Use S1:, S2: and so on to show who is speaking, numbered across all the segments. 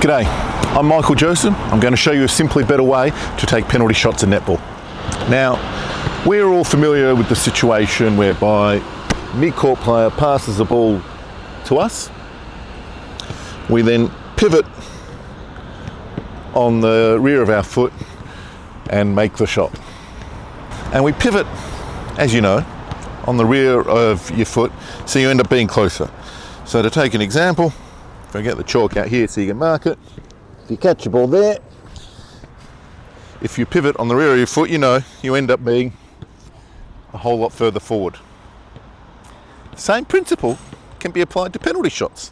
S1: G'day, I'm Michael Josem. I'm going to show you a simply better way to take penalty shots in netball. Now, we're all familiar with the situation whereby mid-court player passes the ball to us. We then pivot on the rear of our foot and make the shot. And we pivot, as you know, on the rear of your foot, so you end up being closer. So to take an example, if I get the chalk out here so you can mark it, if you catch the ball there, if you pivot on the rear of your foot, you know, you end up being a whole lot further forward. Same principle can be applied to penalty shots.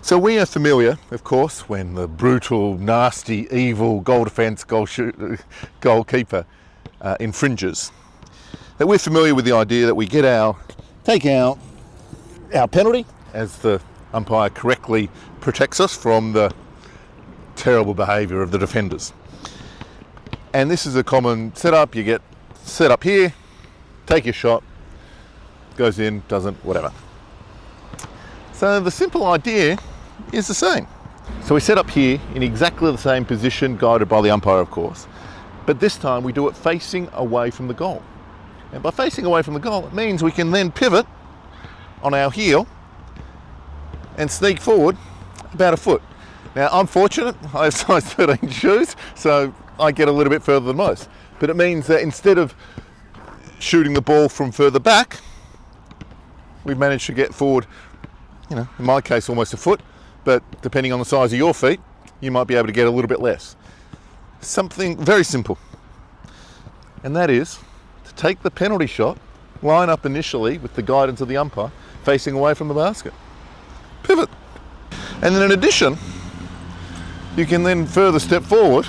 S1: So we are familiar, of course, when the brutal, nasty, evil goal defence goalkeeper infringes, that we're familiar with the idea that we take our penalty as the umpire correctly protects us from the terrible behaviour of the defenders. And this is a common setup. You get set up here, take your shot, goes in, doesn't, whatever. So the simple idea is the same. So we set up here in exactly the same position, guided by the umpire, of course, but this time we do it facing away from the goal. And by facing away from the goal, it means we can then pivot on our heel and sneak forward about a foot. Now, I'm fortunate, I have size 13 shoes, so I get a little bit further than most. But it means that instead of shooting the ball from further back, we've managed to get forward, you know, in my case, almost a foot, but depending on the size of your feet, you might be able to get a little bit less. Something very simple. And that is to take the penalty shot, line up initially with the guidance of the umpire, facing away from the basket. Pivot. And then in addition, you can then further step forward,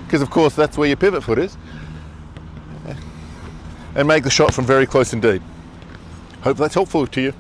S1: because of course that's where your pivot foot is, and make the shot from very close indeed. Hope that's helpful to you.